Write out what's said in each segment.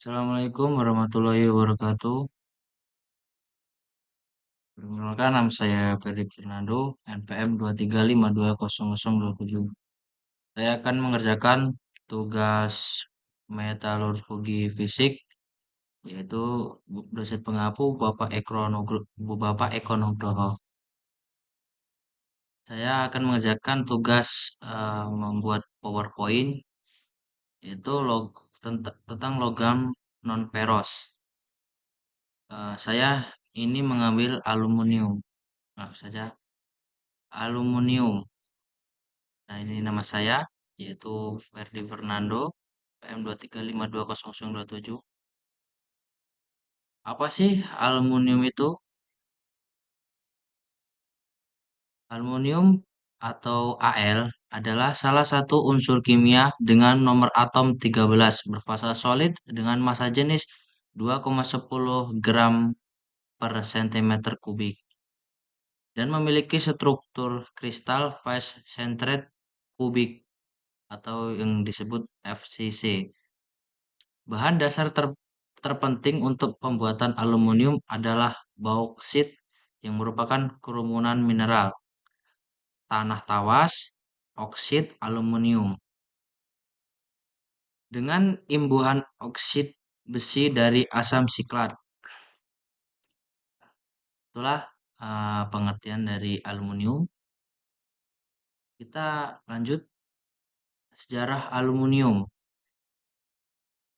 Assalamualaikum warahmatullahi wabarakatuh. Perkenalkan nama saya Ferdi Fernando, NPM 235220027. Saya akan mengerjakan tugas metalurgi fisik, yaitu dosen pengampu Bapak Eko Nugroho. Saya akan mengerjakan tugas membuat PowerPoint, yaitu tentang logam non ferrous. Saya ini mengambil aluminium. Maaf saja, aluminium. Nah, ini nama saya, yaitu Ferdi Fernando, PM 235200027. Apa sih aluminium itu? Aluminium atau Al adalah salah satu unsur kimia dengan nomor atom 13 berfasa solid dengan massa jenis 2,10 gram per centimeter kubik dan memiliki struktur kristal face centered kubik atau yang disebut FCC. Bahan dasar terpenting untuk pembuatan aluminium adalah bauksit yang merupakan kerumunan mineral, tanah tawas, oksid aluminium. Dengan imbuhan oksid besi dari asam siklat. Itulah pengertian dari aluminium. Kita lanjut sejarah aluminium.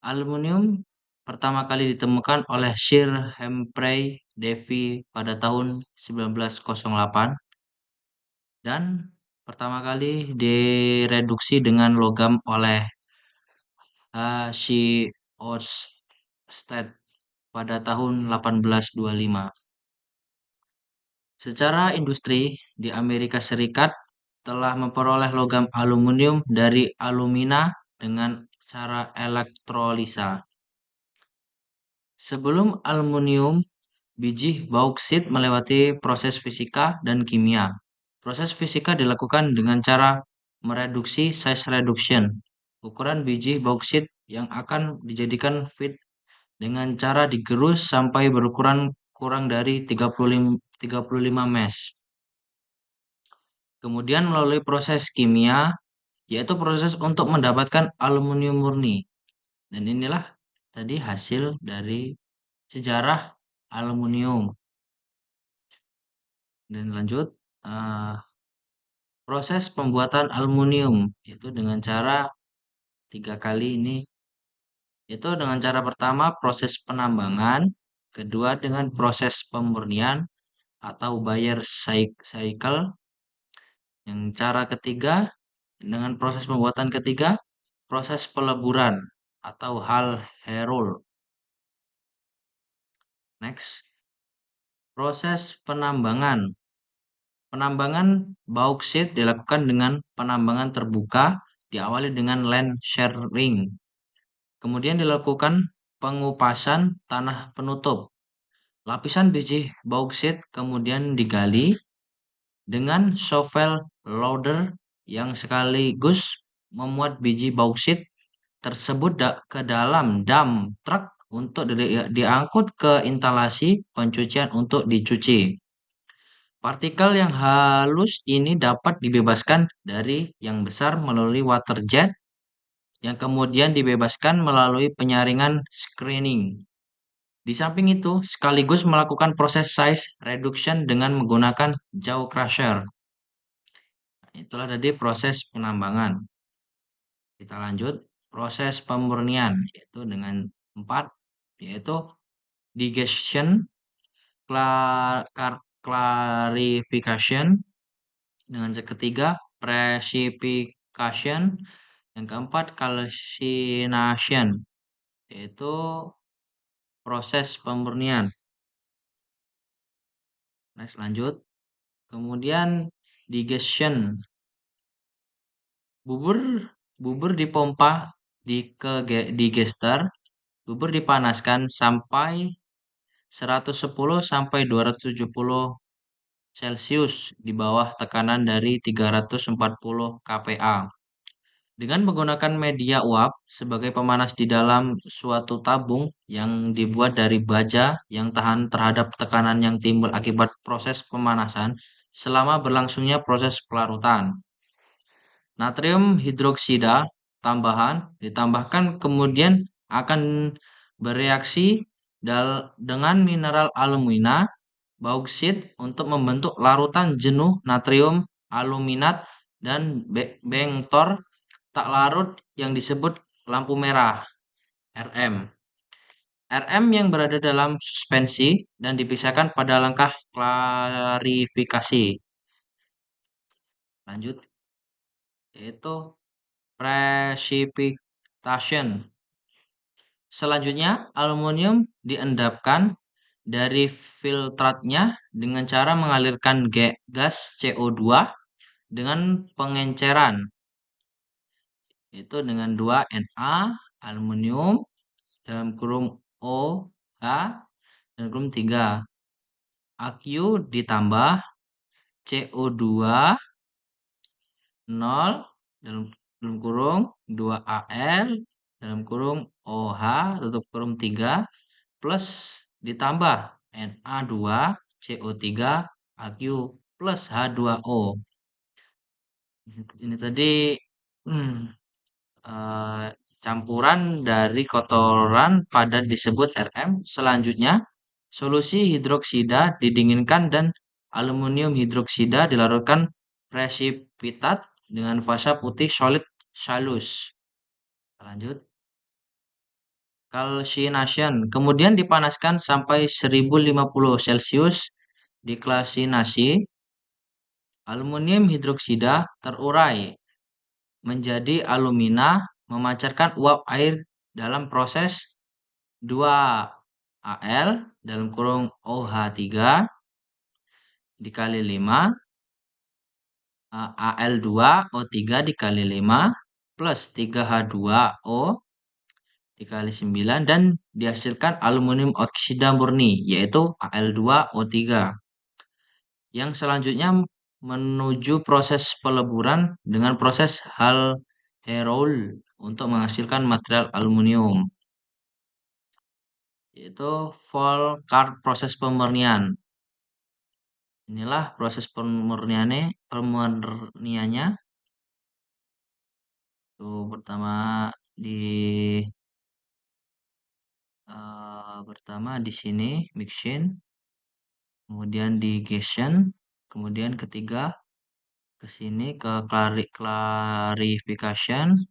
Aluminium pertama kali ditemukan oleh Sir Humphrey Davy pada tahun 1908 dan pertama kali direduksi dengan logam oleh H. Oersted pada tahun 1825. Secara industri di Amerika Serikat telah memperoleh logam aluminium dari alumina dengan cara elektrolisa. Sebelum aluminium, biji bauksit melewati proses fisika dan kimia. Proses fisika dilakukan dengan cara mereduksi size reduction, ukuran biji bauksit yang akan dijadikan feed dengan cara digerus sampai berukuran kurang dari 35 mesh. Kemudian melalui proses kimia, yaitu proses untuk mendapatkan aluminium murni. Dan inilah tadi hasil dari sejarah aluminium. Dan lanjut, proses pembuatan aluminium yaitu dengan cara 3 kali ini, yaitu dengan cara pertama proses penambangan, kedua dengan proses pemurnian atau Bayer cycle, yang cara ketiga dengan proses pembuatan ketiga proses peleburan atau hal herul. Next, proses penambangan. Penambangan bauksit dilakukan dengan penambangan terbuka, diawali dengan land sharing. Kemudian dilakukan pengupasan tanah penutup. Lapisan biji bauksit kemudian digali dengan shovel loader yang sekaligus memuat biji bauksit tersebut ke dalam dam truk untuk diangkut ke instalasi pencucian untuk dicuci. Partikel yang halus ini dapat dibebaskan dari yang besar melalui water jet, yang kemudian dibebaskan melalui penyaringan screening. Di samping itu, sekaligus melakukan proses size reduction dengan menggunakan jaw crusher. Itulah tadi proses penambangan. Kita lanjut, proses pemurnian, yaitu dengan 4, yaitu digestion, clarification, dengan ketiga precipitation, yang keempat calcination, yaitu proses pemurnian. Next, lanjut. Kemudian digestion, bubur dipompa di digester, bubur dipanaskan sampai 110 sampai 270 Celcius di bawah tekanan dari 340 kPa. Dengan menggunakan media uap sebagai pemanas di dalam suatu tabung yang dibuat dari baja yang tahan terhadap tekanan yang timbul akibat proses pemanasan selama berlangsungnya proses pelarutan. Natrium hidroksida tambahan ditambahkan kemudian akan bereaksi dengan mineral alumina bauksit untuk membentuk larutan jenuh natrium aluminat dan bengtor tak larut yang disebut lampu merah RM. RM yang berada dalam suspensi dan dipisahkan pada langkah klarifikasi. Lanjut, yaitu precipitation. Selanjutnya, aluminium diendapkan dari filtratnya dengan cara mengalirkan gas CO2 dengan pengenceran. Itu dengan 2Na aluminium dalam kurung OH dalam kurung 3. Aqu ditambah CO2 0 dalam kurung 2Al dalam kurung OH tutup kurung 3 plus ditambah Na2 CO3 Aq plus H2O. Ini tadi hmm, eh, campuran dari kotoran padat disebut RM. Selanjutnya, solusi hidroksida didinginkan dan aluminium hidroksida dilarutkan presipitat dengan fasa putih solid salus. Lanjut. Calcination. Kemudian dipanaskan sampai 1050 Celcius. Dikalsinasi. Aluminium hidroksida terurai menjadi alumina memancarkan uap air dalam proses 2Al dalam kurung OH3 dikali 5 Al2O3 dikali 5 plus 3H2O dikali 9 dan dihasilkan aluminium oksida murni yaitu Al2O3. Yang selanjutnya menuju proses peleburan dengan proses Hall Heroult untuk menghasilkan material aluminium yaitu Volckart proses pemurnian. Inilah proses pemurniannya. Tuh pertama di sini mixin, kemudian di Gaussian, kemudian ketiga ke sini ke clarification,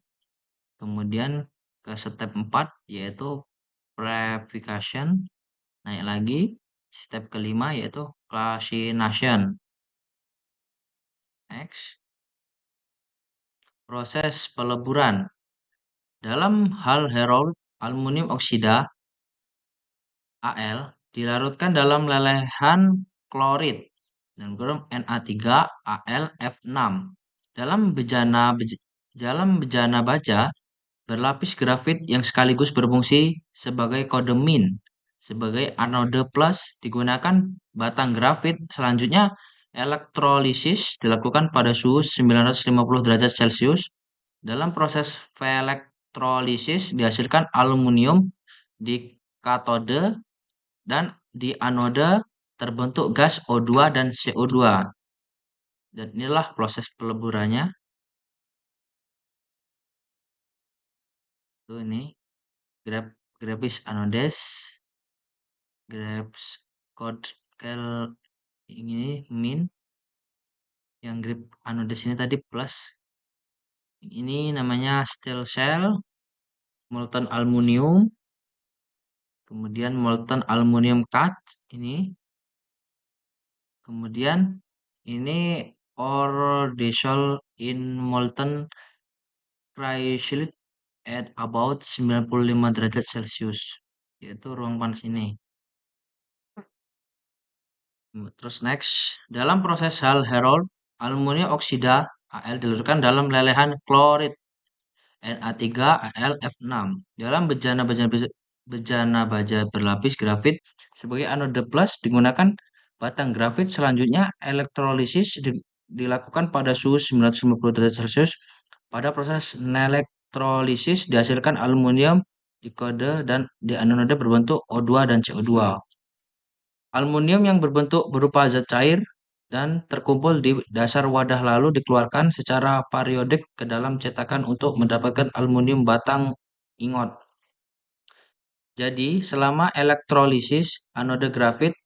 kemudian ke step 4 yaitu purification, naik lagi step kelima yaitu calcination. Next, proses peleburan. Dalam hal Heroult, aluminium oksida Al dilarutkan dalam lelehan klorid dan kurung Na3AlF6. Dalam bejana baja berlapis grafit yang sekaligus berfungsi sebagai kode min. Sebagai anode plus digunakan batang grafit. Selanjutnya elektrolisis dilakukan pada suhu 950 derajat Celcius. Dalam proses elektrolisis dihasilkan aluminium di katode dan di anode terbentuk gas O2 dan CO2. Dan inilah proses peleburannya. Tuh ini grafis anodes, grafs code ini min, yang grip anodes ini tadi plus. Ini namanya steel shell, molten aluminium, kemudian molten aluminium cut ini, kemudian ini ore dissolved in molten cryolite at about 95 derajat Celcius, yaitu ruang panas ini. Terus next, dalam proses Hall Heroult, aluminium oksida Al dilarutkan dalam lelehan klorid Na3AlF6. Dalam bejana baja berlapis grafit sebagai anode plus digunakan batang grafit. Selanjutnya elektrolisis dilakukan pada suhu 950 derajat Celcius Pada proses elektrolisis dihasilkan aluminium dikode dan dianode berbentuk O2 dan CO2. Aluminium yang berbentuk berupa zat cair dan terkumpul di dasar wadah lalu dikeluarkan secara periodik ke dalam cetakan untuk mendapatkan aluminium batang ingot. Jadi, selama elektrolisis, anode grafit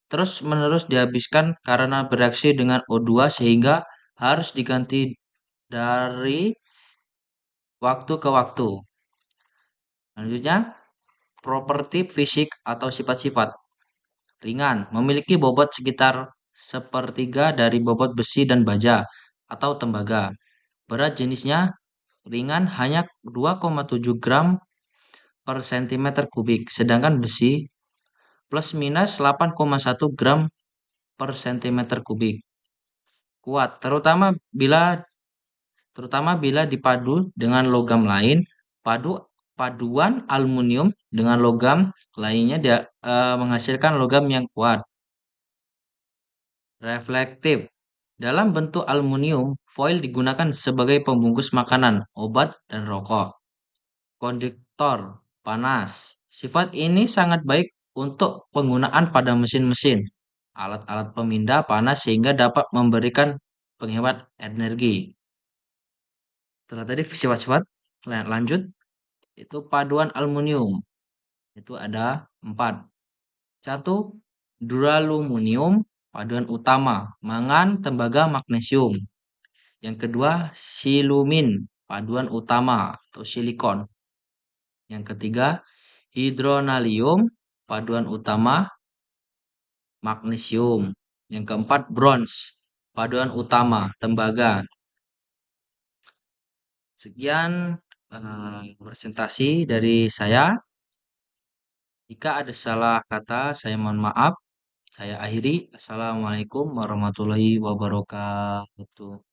terus-menerus dihabiskan karena bereaksi dengan O2 sehingga harus diganti dari waktu ke waktu. Selanjutnya, properti fisik atau sifat-sifat. Ringan, memiliki bobot sekitar sepertiga dari bobot besi dan baja atau tembaga. Berat jenisnya ringan hanya 2,7 gram per cm kubik, sedangkan besi plus minus 8,1 gram per cm kubik. Kuat, terutama bila dipadu dengan logam lain. Paduan aluminium dengan logam lainnya menghasilkan logam yang kuat. Reflektif. Dalam bentuk aluminium, foil digunakan sebagai pembungkus makanan, obat, dan rokok. Konduktor, panas. Sifat ini sangat baik untuk penggunaan pada mesin-mesin, alat-alat pemindah panas sehingga dapat memberikan penghemat energi. Setelah tadi sifat-sifat, lanjut, itu paduan aluminium. Itu ada 4. Satu, duraluminium, paduan utama, mangan, tembaga, magnesium. Yang kedua, silumin, paduan utama atau silikon. Yang ketiga, hidronalium, paduan utama, magnesium. Yang keempat, bronze, paduan utama, tembaga. Sekian presentasi dari saya. Jika ada salah kata, saya mohon maaf. Saya akhiri. Assalamualaikum warahmatullahi wabarakatuh.